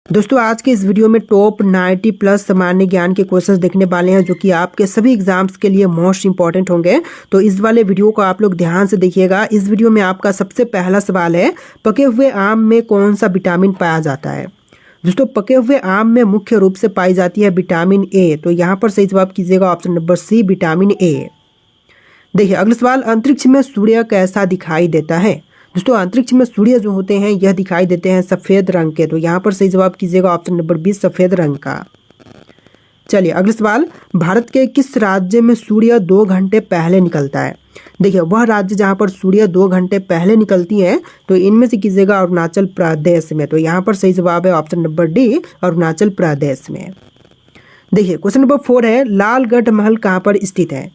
दोस्तों आज के इस वीडियो में टॉप 90 प्लस सामान्य ज्ञान के क्वेश्चंस देखने वाले हैं जो कि आपके सभी एग्जाम्स के लिए मोस्ट इंपॉर्टेंट होंगे। तो इस वाले वीडियो को आप लोग ध्यान से देखिएगा। इस वीडियो में आपका सबसे पहला सवाल है, पके हुए आम में कौन सा विटामिन पाया जाता है। दोस्तों पके हुए आम में मुख्य रूप से पाई जाती है विटामिन ए। तो यहाँ पर सही जवाब कीजिएगा option number C, vitamin A. देखिए अगला सवाल, अंतरिक्ष में सूर्य कैसा दिखाई देता है। दोस्तों अंतरिक्ष में सूर्य जो होते हैं यह दिखाई देते हैं सफेद रंग के। तो यहाँ पर सही जवाब कीजिएगा ऑप्शन नंबर बी, सफेद रंग का। चलिए अगला सवाल, भारत के किस राज्य में सूर्य 2 घंटे पहले निकलता है। देखिए वह राज्य जहाँ पर सूर्य 2 घंटे पहले निकलती है तो इनमें से कीजिएगा अरुणाचल प्रदेश में। तो यहाँ पर सही जवाब है option number D, Arunachal Pradesh में। देखिए क्वेश्चन नंबर 4 है, लालगढ़ महल कहाँ पर स्थित है।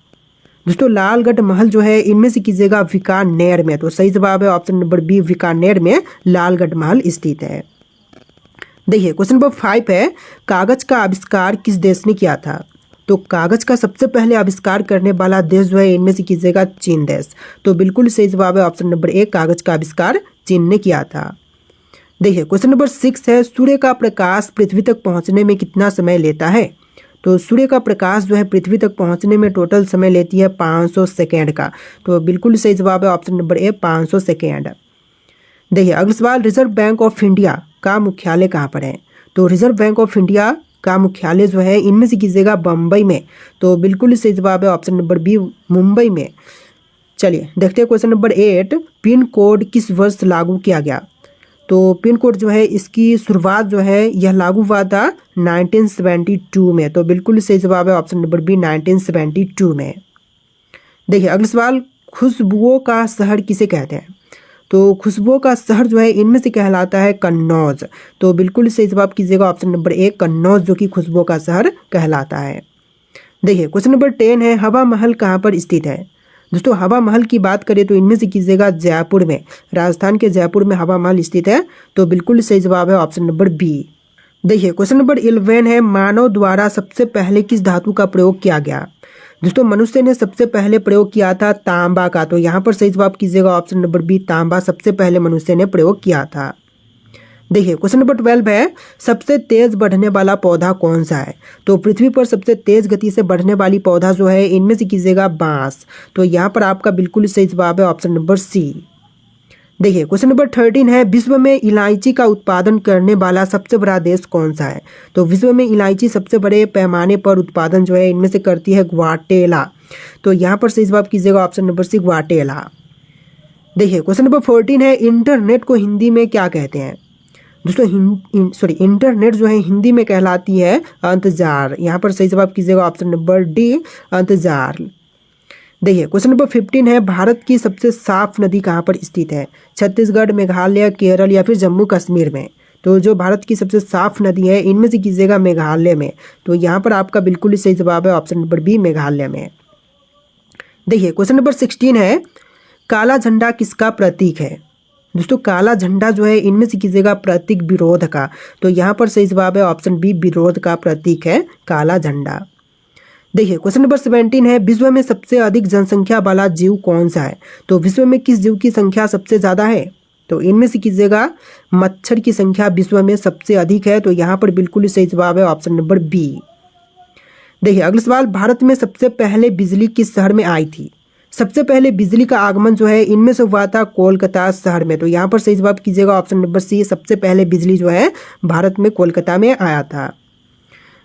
दोस्तों लालगढ़ महल जो है इनमें से कीजिएगा बीकानेर में। तो सही जवाब है ऑप्शन नंबर बी, बीकानेर में लालगढ़ महल स्थित है। देखिए क्वेश्चन नंबर 5 है, कागज का आविष्कार किस देश ने किया था। तो कागज का सबसे पहले आविष्कार करने वाला देश जो है इनमें से कीजिएगा चीन देश। तो बिल्कुल सही जवाब है ऑप्शन नंबर ए, कागज का आविष्कार चीन ने किया था। देखिए क्वेश्चन नंबर 6 है, सूर्य का प्रकाश पृथ्वी तक पहुंचने में कितना समय लेता है। तो सूर्य का प्रकाश जो है पृथ्वी तक पहुंचने में टोटल समय लेती है 500 सेकेंड का। तो बिल्कुल सही जवाब है ऑप्शन नंबर ए, 500 सेकेंड। देखिए अगला सवाल, रिजर्व बैंक ऑफ इंडिया का मुख्यालय कहाँ पर है। तो रिजर्व बैंक ऑफ इंडिया का मुख्यालय जो है इनमें से कीजिएगा बम्बई में। तो बिल्कुल सही जवाब है ऑप्शन नंबर बी, मुंबई में। चलिए देखते हैं क्वेश्चन नंबर 8, पिन कोड किस वर्ष लागू किया गया। तो पिन कोड जो है इसकी शुरुआत जो है यह लागू हुआ था 1972 में। तो बिल्कुल सही जवाब है ऑप्शन नंबर बी, 1972 में। देखिए अगला सवाल, खुशबुओं का शहर किसे कहते हैं। तो खुशबुओं का शहर जो है इनमें से कहलाता है कन्नौज। तो बिल्कुल सही जवाब कीजिएगा ऑप्शन नंबर ए, कन्नौज, जो कि खुशबुओं का शहर कहलाता है। देखिए क्वेश्चन नंबर 10 है, हवा महल कहाँ पर स्थित है। दोस्तों हवा महल की बात करें तो इनमें से कीजिएगा जयपुर में, राजस्थान के जयपुर में हवा महल स्थित है। तो बिल्कुल सही जवाब है ऑप्शन नंबर बी। देखिए क्वेश्चन नंबर 11 है, मानव द्वारा सबसे पहले किस धातु का प्रयोग किया गया। दोस्तों मनुष्य ने सबसे पहले प्रयोग किया था तांबा का। तो यहाँ पर सही जवाब कीजिएगा ऑप्शन नंबर बी, तांबा सबसे पहले मनुष्य ने प्रयोग किया था। देखिए क्वेश्चन नंबर 12 है, सबसे तेज बढ़ने वाला पौधा कौन सा है। तो पृथ्वी पर सबसे तेज गति से बढ़ने वाली पौधा जो है इनमें से कीजिएगा बांस। तो यहाँ पर आपका बिल्कुल सही जवाब है ऑप्शन नंबर सी। देखिए क्वेश्चन नंबर 13 है, विश्व में इलायची का उत्पादन करने वाला सबसे बड़ा देश कौन सा है। तो विश्व में इलायची सबसे बड़े पैमाने पर उत्पादन जो है इनमें से करती है ग्वाटेला। तो यहाँ पर सही जवाब कीजिएगा ऑप्शन नंबर सी, ग्वाटेला। देखिए क्वेश्चन नंबर 14 है, इंटरनेट को हिंदी में क्या कहते हैं। दोस्तों इंटरनेट जो है हिंदी में कहलाती है अंतजार। यहाँ पर सही जवाब कीजिएगा ऑप्शन नंबर डी, अंतजार। देखिए क्वेश्चन नंबर 15 है, भारत की सबसे साफ नदी कहाँ पर स्थित है। छत्तीसगढ़, मेघालय, केरल या फिर जम्मू कश्मीर में। तो जो भारत की सबसे साफ नदी है इनमें से कीजिएगा मेघालय में। तो यहाँ पर आपका बिल्कुल सही जवाब है ऑप्शन नंबर बी, मेघालय में। देखिए क्वेश्चन नंबर 16 है, काला झंडा किसका प्रतीक है। दोस्तों काला झंडा जो है इनमें से कीजिएगा प्रतीक विरोध का। तो यहाँ पर सही जवाब है ऑप्शन बी, विरोध का प्रतीक है काला झंडा। देखिए क्वेश्चन नंबर 17 है, विश्व में सबसे अधिक जनसंख्या वाला जीव कौन सा है। तो विश्व में किस जीव की संख्या सबसे ज्यादा है। तो इनमें से कीजिएगा मच्छर की संख्या विश्व में सबसे अधिक है। तो यहाँ पर बिल्कुल सही जवाब है ऑप्शन नंबर बी। देखिए अगला सवाल, भारत में सबसे पहले बिजली किस शहर में आई थी। सबसे पहले बिजली का आगमन जो है इनमें से हुआ था कोलकाता शहर में। तो यहाँ पर सही जवाब कीजिएगा ऑप्शन नंबर सी, सबसे पहले बिजली जो है भारत में कोलकाता में आया था।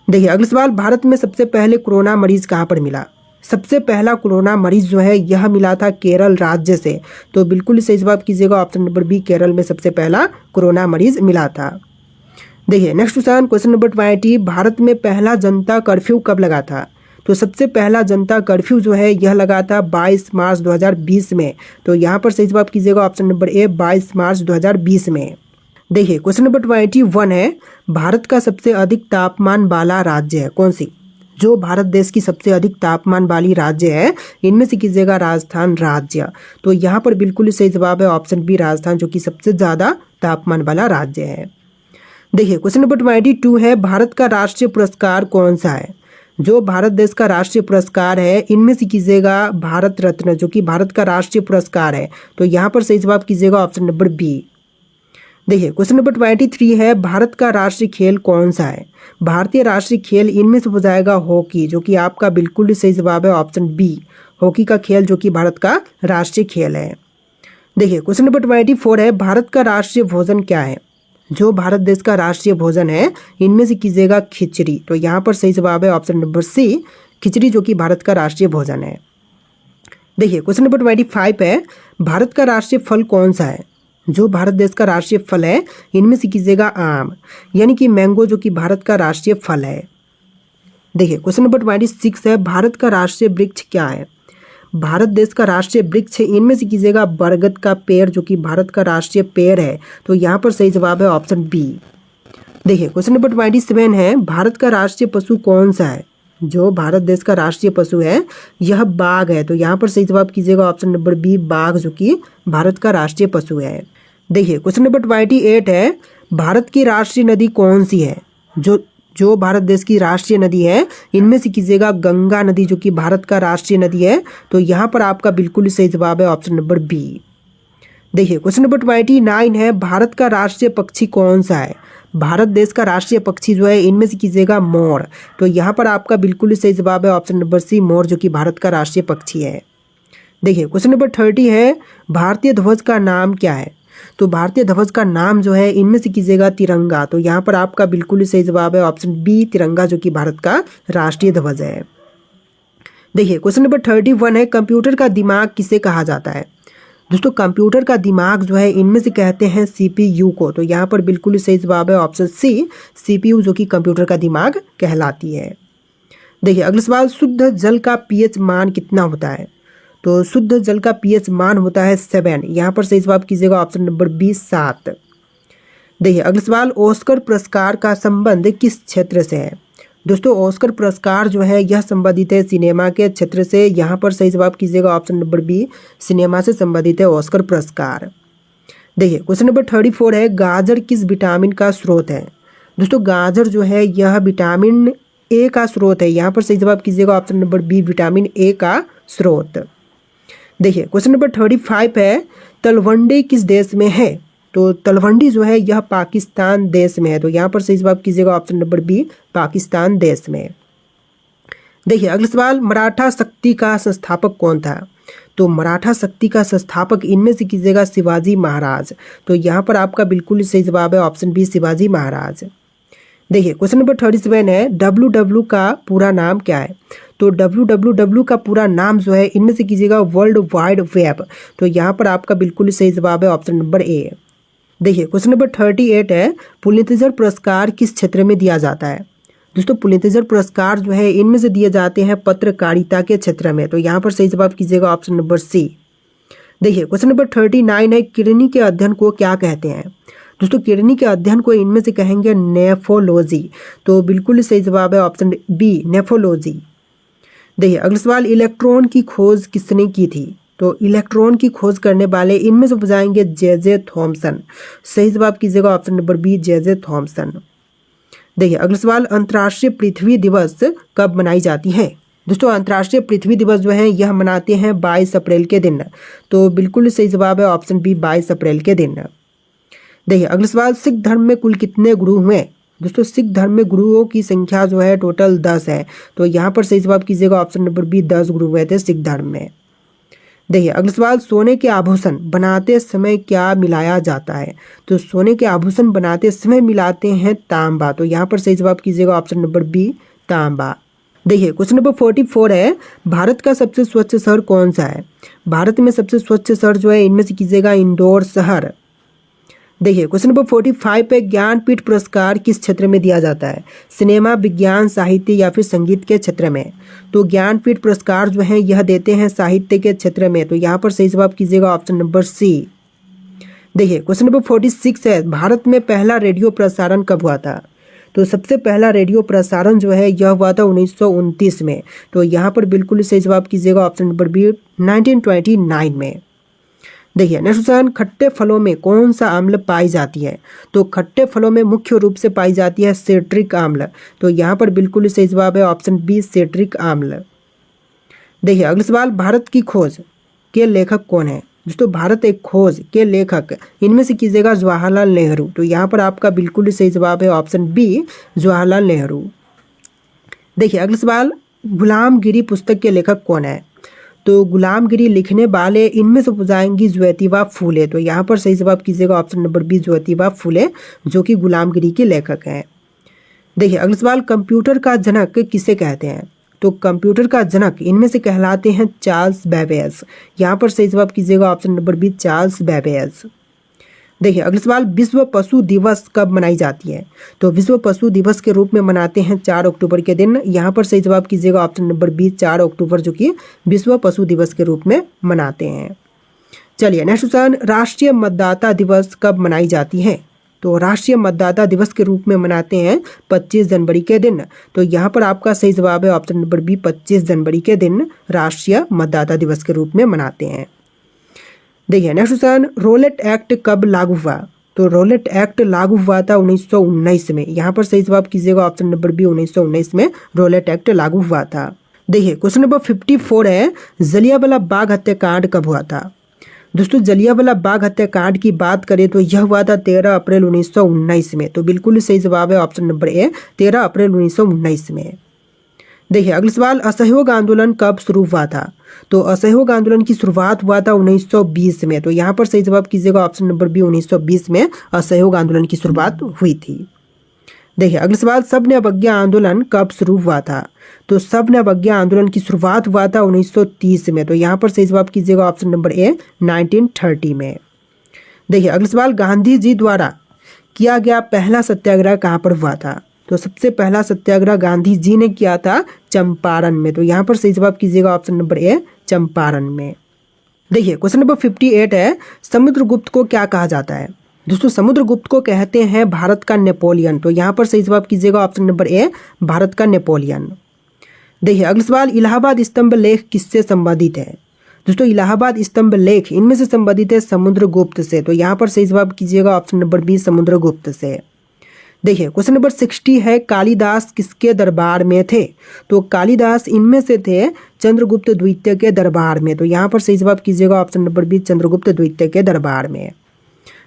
देखिए अगला सवाल, भारत में सबसे पहले कोरोना मरीज कहाँ पर मिला। सबसे पहला कोरोना मरीज जो है यह मिला था केरल राज्य से। तो बिल्कुल सही जवाब कीजिएगा ऑप्शन नंबर बी, केरल में सबसे पहला कोरोना मरीज मिला था। देखिए नेक्स्ट क्वेश्चन नंबर 20, भारत में पहला जनता कर्फ्यू कब लगा था। तो सबसे पहला जनता कर्फ्यू जो है यह लगा था 22 मार्च 2020 में। तो यहाँ पर सही जवाब कीजिएगा ऑप्शन नंबर ए, 22 मार्च 2020 में। देखिए क्वेश्चन नंबर 21 है, भारत का सबसे अधिक तापमान वाला राज्य है कौन सी। जो भारत देश की सबसे अधिक तापमान वाली राज्य है इनमें से कीजिएगा राजस्थान राज्य। तो यहाँ पर बिल्कुल सही जवाब है ऑप्शन बी, राजस्थान, जो कि सबसे ज्यादा तापमान वाला राज्य है। देखिए क्वेश्चन नंबर 22 है, भारत का राष्ट्रीय पुरस्कार कौन सा है। जो भारत देश का राष्ट्रीय पुरस्कार है इनमें से कीजिएगा भारत रत्न, जो कि भारत का राष्ट्रीय पुरस्कार है। तो यहाँ पर सही जवाब कीजिएगा ऑप्शन नंबर बी। देखिए क्वेश्चन नंबर 23 है, भारत का राष्ट्रीय खेल कौन सा है? भारतीय राष्ट्रीय खेल इनमें से हो जाएगा हॉकी, जो कि आपका बिल्कुल सही जवाब है ऑप्शन बी, हॉकी का खेल जो कि भारत का राष्ट्रीय खेल है। देखिए क्वेश्चन नंबर 24 है, भारत का राष्ट्रीय भोजन क्या है? जो भारत देश का राष्ट्रीय भोजन है इनमें से कीजिएगा खिचड़ी, तो यहाँ पर सही जवाब है ऑप्शन नंबर सी, खिचड़ी जो कि भारत का राष्ट्रीय भोजन है। देखिए क्वेश्चन नंबर 25 है, भारत का राष्ट्रीय फल कौन सा है? जो भारत देश का राष्ट्रीय फल है इनमें से कीजिएगा आम, यानी कि मैंगो जो कि भारत का राष्ट्रीय फल है। देखिए क्वेश्चन नंबर 26 है, भारत का राष्ट्रीय वृक्ष क्या है? भारत देश का राष्ट्रीय वृक्ष है इनमें से कीजिएगा बरगद का पेड़ जो कि भारत का राष्ट्रीय पेड़ है, तो यहाँ पर सही जवाब है ऑप्शन बी। देखिए क्वेश्चन नंबर 27 है, भारत का राष्ट्रीय पशु कौन सा है? जो भारत देश का राष्ट्रीय पशु है यह बाघ है, तो यहाँ पर सही जवाब कीजिएगा ऑप्शन नंबर बी, बाघ जो कि भारत का राष्ट्रीय पशु है। देखिए क्वेश्चन नंबर 28 है, भारत की राष्ट्रीय नदी कौन सी है? जो भारत देश की राष्ट्रीय नदी है इनमें से कीजिएगा गंगा नदी जो कि भारत का राष्ट्रीय नदी है, तो यहाँ पर आपका बिल्कुल सही जवाब है ऑप्शन नंबर बी। देखिए क्वेश्चन नंबर 29 है, भारत का राष्ट्रीय पक्षी कौन सा है? भारत देश का राष्ट्रीय पक्षी जो है इनमें से कीजिएगा मोर, तो यहाँ पर आपका बिल्कुल सही जवाब है ऑप्शन नंबर सी, मोर जो कि भारत का राष्ट्रीय पक्षी है। देखिए क्वेश्चन नंबर 30 है, भारतीय ध्वज का नाम क्या है? तो भारतीय ध्वज का नाम जो है इनमें से कीजिएगा तिरंगा, तो यहाँ पर आपका बिल्कुल सही जवाब है ऑप्शन बी, तिरंगा जो कि भारत का राष्ट्रीय ध्वज है। देखिए क्वेश्चन नंबर 31 है, कंप्यूटर का दिमाग किसे कहा जाता है? दोस्तों कंप्यूटर का दिमाग जो है इनमें से कहते हैं सीपीयू को, तो यहाँ पर बिल्कुल सही जवाब है ऑप्शन सी, सीपीयू जो कि कंप्यूटर का दिमाग कहलाती है। देखिए अगला सवाल, शुद्ध जल का पीएच मान कितना होता है? तो शुद्ध जल का पीएच मान होता है 7, यहाँ पर सही जवाब कीजिएगा ऑप्शन नंबर बी, 7। देखिए अगला सवाल, ऑस्कर पुरस्कार का संबंध किस क्षेत्र से है? दोस्तों ऑस्कर पुरस्कार जो है यह संबंधित है सिनेमा के क्षेत्र से, यहाँ पर सही जवाब कीजिएगा ऑप्शन नंबर बी, सिनेमा से संबंधित है ऑस्कर पुरस्कार। देखिए क्वेश्चन नंबर 34 है, गाजर किस विटामिन का स्रोत है? दोस्तों गाजर जो है यह विटामिन ए का स्रोत है, यहाँ पर सही जवाब कीजिएगा option number B, vitamin A का स्रोत। देखिए क्वेश्चन नंबर 35 है, तलवंडी किस देश में है? तो तलवंडी जो है यह पाकिस्तान देश में है, तो यहाँ पर सही जवाब कीजिएगा ऑप्शन नंबर बी, पाकिस्तान देश में। देखिए अगला सवाल, मराठा शक्ति का संस्थापक कौन था? तो मराठा शक्ति का संस्थापक इनमें से कीजिएगा शिवाजी महाराज, तो यहाँ पर आपका बिल्कुल सही जवाब है ऑप्शन बी, शिवाजी महाराज। देखिए क्वेश्चन नंबर 37 है, WW का पूरा नाम क्या है? तो WWW का पूरा नाम जो है इनमें से कीजिएगा वर्ल्ड वाइड वेब, तो यहाँ पर आपका बिल्कुल सही जवाब है ऑप्शन नंबर ए। देखिए क्वेश्चन नंबर 38 है, पुलित्जर पुरस्कार किस क्षेत्र में दिया जाता है? दोस्तों पुलित्जर पुरस्कार जो है इनमें से दिए जाते हैं पत्रकारिता के क्षेत्र में, तो यहाँ पर सही जवाब कीजिएगा ऑप्शन नंबर सी। देखिए क्वेश्चन नंबर 39 है, किडनी के अध्ययन को क्या कहते हैं? दोस्तों किडनी के अध्ययन को इनमें से कहेंगे नेफ्रोलॉजी, तो बिल्कुल सही जवाब है ऑप्शन बी, नेफ्रोलॉजी। देखिए अगला सवाल, इलेक्ट्रॉन की खोज किसने की थी? तो इलेक्ट्रॉन की खोज करने वाले इनमें से बताएंगे जे थॉमसन, सही जवाब कीजिएगा option number B, J Thomson. देखिए अगला सवाल, अंतर्राष्ट्रीय पृथ्वी दिवस कब मनाई जाती है? दोस्तों अंतर्राष्ट्रीय पृथ्वी दिवस जो है यह मनाते हैं 22 अप्रैल के दिन, तो बिल्कुल सही जवाब है ऑप्शन बी, 22 अप्रैल के दिन। देखिए अगला सवाल, सिख धर्म में कुल कितने गुरु हुए? दोस्तों सिख धर्म में गुरुओं की संख्या जो है टोटल 10 है, तो यहाँ पर सही जवाब कीजिएगा ऑप्शन नंबर बी, 10 गुरु हुए थे सिख धर्म में। देखिए अगला सवाल, सोने के आभूषण बनाते समय क्या मिलाया जाता है? तो सोने के आभूषण बनाते समय मिलाते हैं तांबा, तो यहाँ पर सही जवाब कीजिएगा ऑप्शन नंबर बी, तांबा। देखिए क्वेश्चन नंबर 44 है, भारत का सबसे स्वच्छ शहर कौन सा है? भारत में सबसे स्वच्छ शहर जो है इनमें से कीजिएगा इंदौर शहर। देखिए क्वेश्चन नंबर 45 पे, ज्ञानपीठ पुरस्कार किस क्षेत्र में दिया जाता है? सिनेमा, विज्ञान, साहित्य या फिर संगीत के क्षेत्र में? तो ज्ञानपीठ पुरस्कार जो है यह देते हैं साहित्य के क्षेत्र में, तो यहाँ पर सही जवाब कीजिएगा ऑप्शन नंबर सी। देखिए क्वेश्चन नंबर 46 है, भारत में पहला रेडियो प्रसारण कब हुआ था? तो सबसे पहला रेडियो प्रसारण जो है यह हुआ था 1929 में, तो यहाँ पर बिल्कुल सही जवाब कीजिएगा ऑप्शन नंबर बी, 1929 में। देखिए नेक्स्ट क्वेश्चन, खट्टे फलों में कौन सा अम्ल पाई जाती है? तो खट्टे फलों में मुख्य रूप से पाई जाती है सिट्रिक अम्ल, तो यहाँ पर बिल्कुल सही जवाब है ऑप्शन बी, सिट्रिक अम्ल। देखिए अगला सवाल, भारत की खोज के लेखक कौन है? दोस्तों भारत एक खोज के लेखक इनमें से कीजिएगा जवाहरलाल नेहरू। तो यहाँ पर आपका बिल्कुल सही जवाब है ऑप्शन बी, जवाहरलाल नेहरू। देखिए अगला सवाल, गुलामगिरी पुस्तक के लेखक कौन है? तो गुलामगिरी लिखने वाले इनमें से जाएंगी ज्योतिबा फूले। तो यहाँ पर सही जवाब कीजिएगा option number B, Jyotiba Phule, जो कि गुलामगिरी के लेखक हैं। देखिए अगला सवाल, कंप्यूटर का जनक किसे कहते हैं? तो कंप्यूटर का जनक इनमें से कहलाते हैं चार्ल्स बेबेज। यहाँ पर सही जवाब कीजिएगा option number B, Charles Babbage. देखिए अगला सवाल, विश्व पशु दिवस कब मनाई जाती है? तो विश्व पशु दिवस के रूप में मनाते हैं 4 अक्टूबर के दिन। यहाँ पर सही जवाब कीजिएगा ऑप्शन नंबर बी, 4 अक्टूबर, जो कि विश्व पशु दिवस के रूप में मनाते हैं। चलिए नेक्स्ट क्वेश्चन, राष्ट्रीय मतदाता दिवस कब मनाई जाती है? तो राष्ट्रीय मतदाता दिवस के रूप में मनाते हैं 25 जनवरी के दिन। तो यहाँ पर आपका सही जवाब है ऑप्शन नंबर बी, 25 जनवरी के दिन राष्ट्रीय मतदाता दिवस के रूप में मनाते हैं। देखिए नेक्स्ट क्वेश्चन, रोलेट एक्ट कब लागू हुआ? तो रोलेट एक्ट लागू हुआ था 1919 में। यहाँ पर सही जवाब कीजिएगा ऑप्शन नंबर बी, 1919 में रोलेट एक्ट लागू हुआ था। देखिए क्वेश्चन नंबर 54 है, जलियांवाला बाग हत्याकांड कब हुआ था? दोस्तों जलियांवाला बाग हत्याकांड की बात करें तो यह हुआ था 13 अप्रैल 1919 में। तो बिल्कुल सही जवाब है ऑप्शन नंबर ए, 13 अप्रैल 1919 में। देखिए अगला सवाल, असहयोग आंदोलन कब शुरू हुआ था? तो असहयोग आंदोलन की शुरुआत हुआ था 1920 में। तो यहाँ पर सही जवाब कीजिएगा ऑप्शन नंबर बी, 1920 में असहयोग आंदोलन की शुरुआत हुई थी। देखिए अगला सवाल, सबने अवज्ञा आंदोलन कब शुरू हुआ था? तो सबने अवज्ञा आंदोलन की शुरुआत हुआ था 1930 में। तो यहाँ पर सही जवाब कीजिएगा ऑप्शन नंबर ए, 1930 में। देखिए अगला सवाल, गांधी जी द्वारा किया गया पहला सत्याग्रह कहाँ पर हुआ था? तो सबसे पहला सत्याग्रह गांधी जी ने किया था चंपारण में। तो यहाँ पर सही जवाब कीजिएगा ऑप्शन नंबर ए, चंपारण में। देखिए क्वेश्चन नंबर 58 है, समुद्रगुप्त को क्या कहा जाता है? दोस्तों समुद्रगुप्त को कहते हैं भारत का नेपोलियन। तो यहाँ पर सही जवाब कीजिएगा ऑप्शन नंबर ए, भारत का नेपोलियन। देखिए अगला सवाल, इलाहाबाद स्तंभ लेख किससे संबंधित है? दोस्तों इलाहाबाद स्तंभ लेख इनमें से संबंधित है समुद्रगुप्त से। तो यहाँ पर सही जवाब कीजिएगा ऑप्शन नंबर बी, समुद्रगुप्त से। देखिए क्वेश्चन नंबर 60 है, कालिदास किसके दरबार में थे? तो कालिदास इनमें से थे चंद्रगुप्त द्वितीय के दरबार में। तो यहाँ पर सही जवाब कीजिएगा ऑप्शन नंबर बी, चंद्रगुप्त द्वितीय के दरबार में।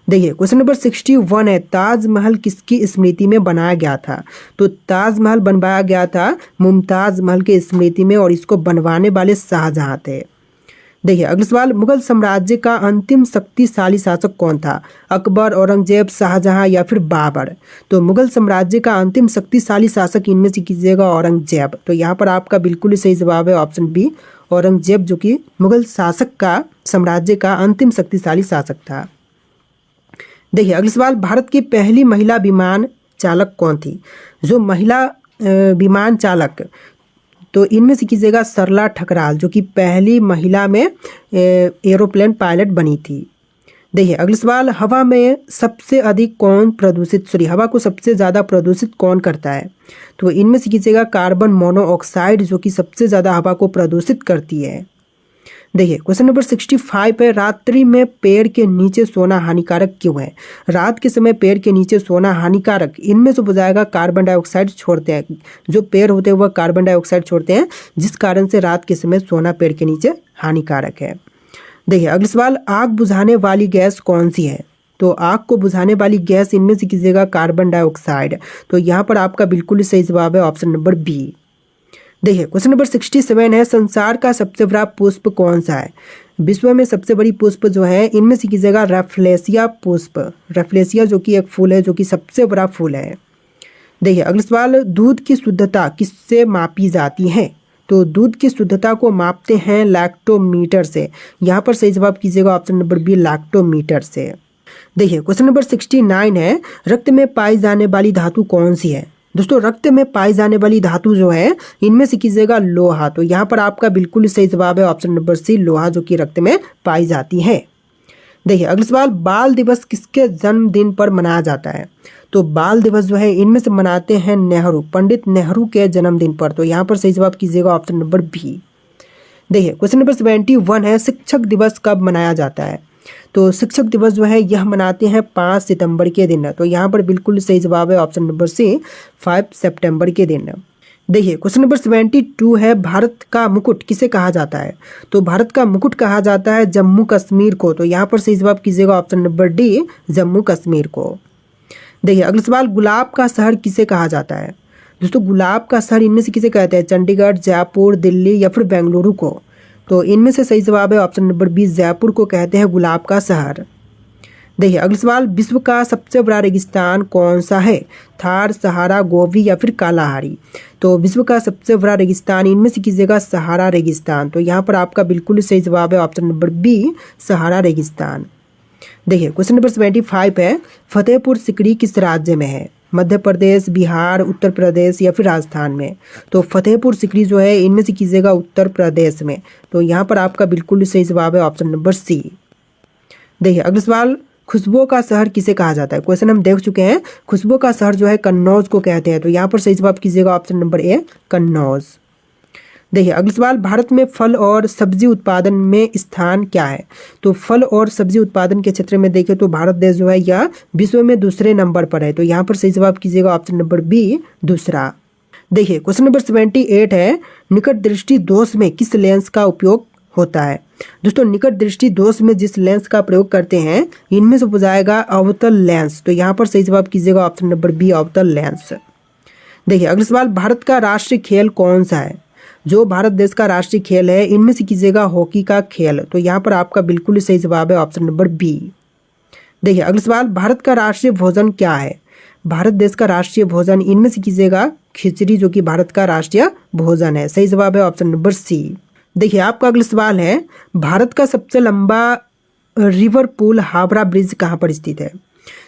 देखिए क्वेश्चन नंबर 61 है, ताजमहल किसकी स्मृति में बनाया गया था? तो ताजमहल बनवाया गया था मुमताज महल के स्मृति में, और इसको बनवाने वाले शाहजहां थे। देखिए अगला सवाल, मुगल साम्राज्य का अंतिम शक्तिशाली शासक कौन था? अकबर, औरंगजेब, शाहजहां या फिर बाबर? तो मुगल साम्राज्य का अंतिम शक्तिशाली शासक इनमें से कीजिएगा औरंगजेब। तो यहाँ पर आपका बिल्कुल सही जवाब है ऑप्शन बी, औरंगजेब, जो कि मुगल शासक का साम्राज्य का अंतिम शक्तिशाली शासक था। देखिए अगला सवाल, भारत की पहली महिला विमान चालक कौन थी? जो महिला विमान चालक, तो इनमें से कीजिएगा सरला ठकराल, जो कि पहली महिला में एरोप्लेन पायलट बनी थी। देखिए अगला सवाल, हवा में सबसे अधिक कौन प्रदूषित, हवा को सबसे ज़्यादा प्रदूषित कौन करता है? तो इनमें से कीजिएगा कार्बन मोनोऑक्साइड, जो कि सबसे ज़्यादा हवा को प्रदूषित करती है। देखिए क्वेश्चन नंबर 65 है, रात्रि में पेड़ के नीचे सोना हानिकारक क्यों है? रात के समय पेड़ के नीचे सोना हानिकारक इनमें से बुझाएगा कार्बन डाइऑक्साइड छोड़ते हैं। जो पेड़ होते हैं वह कार्बन डाइऑक्साइड छोड़ते हैं, जिस कारण से रात के समय सोना पेड़ के नीचे हानिकारक है। देखिए अगला सवाल, आग बुझाने वाली गैस कौन सी है? तो आग को बुझाने वाली गैस इनमें से कीजिएगा कार्बन डाइऑक्साइड। तो यहाँ पर आपका बिल्कुल सही जवाब है ऑप्शन नंबर बी। देखिए क्वेश्चन नंबर 67 है, संसार का सबसे बड़ा पुष्प कौन सा है? विश्व में सबसे बड़ी पुष्प जो है इनमें से कीजिएगा रैफ्लेसिया पुष्प। रैफ्लेसिया जो कि एक फूल है, जो कि सबसे बड़ा फूल है। देखिए अगला सवाल, दूध की शुद्धता किससे मापी जाती है? तो दूध की शुद्धता को मापते हैं लैक्टोमीटर से। यहाँ पर सही जवाब कीजिएगा ऑप्शन नंबर बी, लैक्टोमीटर से। देखिए क्वेश्चन नंबर 69 है, रक्त में पाई जाने वाली धातु कौन सी है? दोस्तों रक्त में पाई जाने वाली धातु जो है इनमें से कीजिएगा लोहा। तो यहाँ पर आपका बिल्कुल सही जवाब है ऑप्शन नंबर सी, लोहा, जो कि रक्त में पाई जाती है। देखिए अगला सवाल, बाल दिवस किसके जन्मदिन पर मनाया जाता है? तो बाल दिवस जो है इनमें से मनाते हैं नेहरू, पंडित नेहरू के जन्मदिन पर। तो यहाँ पर सही जवाब कीजिएगा ऑप्शन नंबर बी। देखिए क्वेश्चन नंबर 71 है, शिक्षक दिवस कब मनाया जाता है? तो शिक्षक दिवस जो है यह मनाते हैं 5 सितंबर के दिन। तो यहाँ पर बिल्कुल सही जवाब है ऑप्शन नंबर सी, 5 सितंबर के दिन। देखिए क्वेश्चन नंबर 72 है, भारत का मुकुट किसे कहा जाता है? तो भारत का मुकुट कहा जाता है जम्मू कश्मीर को। तो यहाँ पर सही जवाब कीजिएगा option number D, Jammu Kashmir को। देखिए अगला सवाल, गुलाब का शहर किसे कहा जाता है? दोस्तों गुलाब का शहर इनमें से किसे कहते हैं? चंडीगढ़, जयपुर, दिल्ली या फिर बेंगलुरु को? तो इनमें से सही जवाब है ऑप्शन नंबर बी, जयपुर को कहते हैं गुलाब का शहर। देखिए अगला सवाल, विश्व का सबसे बड़ा रेगिस्तान कौन सा है? थार, सहारा, गोबी या फिर कालाहारी? तो विश्व का सबसे बड़ा रेगिस्तान इनमें से कीजिएगा सहारा रेगिस्तान। तो यहाँ पर आपका बिल्कुल सही जवाब है ऑप्शन नंबर बी, सहारा रेगिस्तान। देखिए क्वेश्चन नंबर 75 है, फतेहपुर सिकरी किस राज्य में है? मध्य प्रदेश, बिहार, उत्तर प्रदेश या फिर राजस्थान में? तो फतेहपुर सिकरी जो है इनमें से कीजिएगा उत्तर प्रदेश में। तो यहाँ पर आपका बिल्कुल सही जवाब है ऑप्शन नंबर सी। देखिए अगला सवाल, खुशबू का शहर किसे कहा जाता है? क्वेश्चन हम देख चुके हैं, खुशबू का शहर जो है कन्नौज को कहते हैं। तो यहाँ पर सही जवाब कीजिएगा ऑप्शन नंबर ए, कन्नौज। देखिए अगला सवाल, भारत में फल और सब्जी उत्पादन में स्थान क्या है? तो फल और सब्जी उत्पादन के क्षेत्र में देखें तो भारत देश जो है यह विश्व में दूसरे नंबर पर है। तो यहाँ पर सही जवाब कीजिएगा ऑप्शन नंबर बी, दूसरा। देखिए क्वेश्चन नंबर 78 है, निकट दृष्टि दोष में किस लेंस का उपयोग होता है? दोस्तों निकट दृष्टि दोष में जिस लेंस का प्रयोग करते हैं इनमें से हो जाएगा अवतल लेंस। तो यहाँ पर सही जवाब कीजिएगा ऑप्शन नंबर बी, अवतल लेंस। देखिए अगला सवाल, भारत का राष्ट्रीय खेल कौन सा है? जो भारत देश का राष्ट्रीय खेल है इनमें से कीजिएगा हॉकी का खेल। तो यहाँ पर आपका बिल्कुल सही जवाब है ऑप्शन नंबर बी। देखिए अगला सवाल, भारत का राष्ट्रीय भोजन क्या है? भारत देश का राष्ट्रीय भोजन इनमें से कीजिएगा खिचड़ी, जो कि भारत का राष्ट्रीय भोजन है। सही जवाब है ऑप्शन नंबर सी। देखिए आपका अगला सवाल है, भारत का सबसे लंबा रिवर पुल हावड़ा ब्रिज कहाँ पर स्थित है?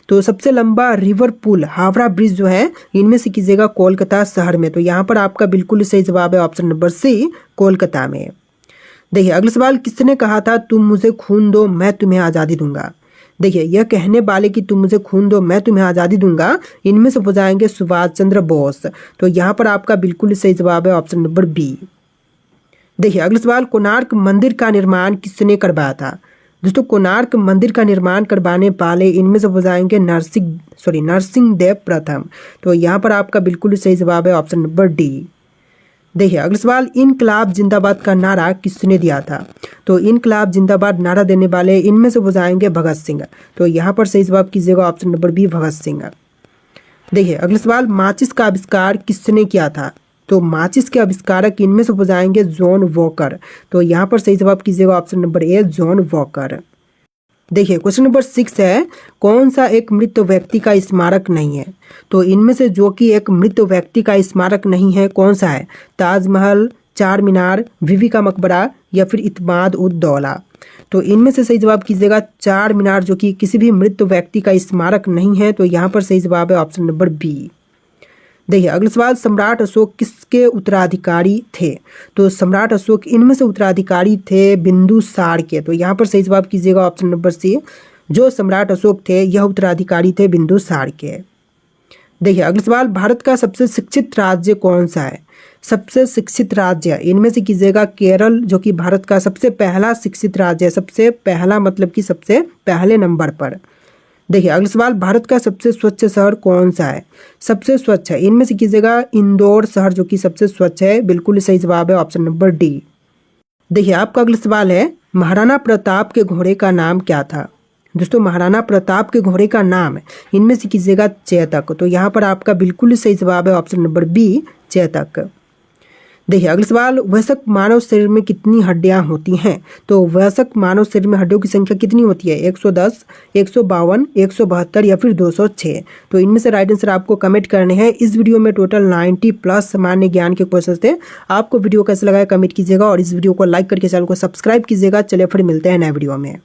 तो सबसे लंबा रिवर पुल हावड़ा ब्रिज जो है इनमें से कीजिएगा कोलकाता शहर में। तो यहाँ पर आपका बिल्कुल सही जवाब है ऑप्शन नंबर सी, कोलकाता में। देखिए अगला सवाल, किसने कहा था तुम मुझे खून दो मैं तुम्हें आज़ादी दूंगा? देखिए यह कहने वाले कि तुम मुझे खून दो मैं तुम्हें आज़ादी दूंगा इनमें से हो जाएंगे सुभाष चंद्र बोस। तो यहाँ पर आपका बिल्कुल सही जवाब है ऑप्शन नंबर बी। देखिए अगला सवाल, कोणार्क मंदिर का निर्माण किसने करवाया था? दोस्तों कोणार्क मंदिर का निर्माण करवाने वाले इनमें से हो जाएंगे नरसिंह देव प्रथम। तो यहाँ पर आपका बिल्कुल सही जवाब है ऑप्शन नंबर डी। देखिए अगला सवाल, इनकलाब जिंदाबाद का नारा किसने दिया था? तो इनकलाब जिंदाबाद नारा देने वाले इनमें से हो जाएंगे भगत सिंह। तो यहाँ पर सही जवाब कीजिएगा option number B, Bhagat Singh. देखिए अगला सवाल, माचिस का आविष्कार किसने किया था? तो माचिस के आविष्कारक इनमें से हो जाएंगे जॉन वॉकर। तो यहाँ पर सही जवाब कीजिएगा option number A, John walker. देखिए क्वेश्चन नंबर 6 है, कौन सा एक मृत व्यक्ति का स्मारक नहीं है? तो इनमें से जो कि एक मृत व्यक्ति का स्मारक नहीं है कौन सा है? ताजमहल, चार मीनार, बीबी का मकबरा या फिर इत्माद उद दौला? तो इनमें से सही जवाब कीजिएगा चार मीनार, जो कि किसी भी मृत व्यक्ति का स्मारक नहीं है। तो यहाँ पर सही जवाब है ऑप्शन नंबर बी। देखिए अगला सवाल, सम्राट अशोक किसके उत्तराधिकारी थे? तो सम्राट अशोक इनमें से उत्तराधिकारी थे बिंदुसार के। तो यहाँ पर सही जवाब कीजिएगा ऑप्शन नंबर सी, जो सम्राट अशोक थे यह उत्तराधिकारी थे बिंदुसार के। देखिए अगला सवाल, भारत का सबसे शिक्षित राज्य कौन सा है? सबसे शिक्षित राज्य इनमें से कीजिएगा केरल, जो कि भारत का सबसे पहला शिक्षित राज्य है। सबसे पहला मतलब कि सबसे पहले नंबर पर। देखिए अगला सवाल, भारत का सबसे स्वच्छ शहर कौन सा है? सबसे स्वच्छ है इनमें से कीजिएगा इंदौर शहर, जो कि सबसे स्वच्छ है। बिल्कुल सही जवाब है ऑप्शन नंबर डी। देखिए आपका अगला सवाल है, महाराणा प्रताप के घोड़े का नाम क्या था? दोस्तों महाराणा प्रताप के घोड़े का नाम इनमें से कीजिएगा चेतक। तो यहाँ पर आपका बिल्कुल सही जवाब है ऑप्शन नंबर बी, चेतक। देखिए अगला सवाल, वयस्क मानव शरीर में कितनी हड्डियां होती हैं? तो वयस्क मानव शरीर में हड्डियों की संख्या कितनी होती है? 110, 152, 172 या फिर 206? तो इनमें से राइट आंसर आपको कमेंट करने हैं। इस वीडियो में टोटल 90 प्लस सामान्य ज्ञान के क्वेश्चन थे। आपको वीडियो कैसे लगा कमेंट कीजिएगा और इस वीडियो को लाइक करके चैनल को सब्सक्राइब कीजिएगा। चलिए फिर मिलते हैं नए वीडियो में।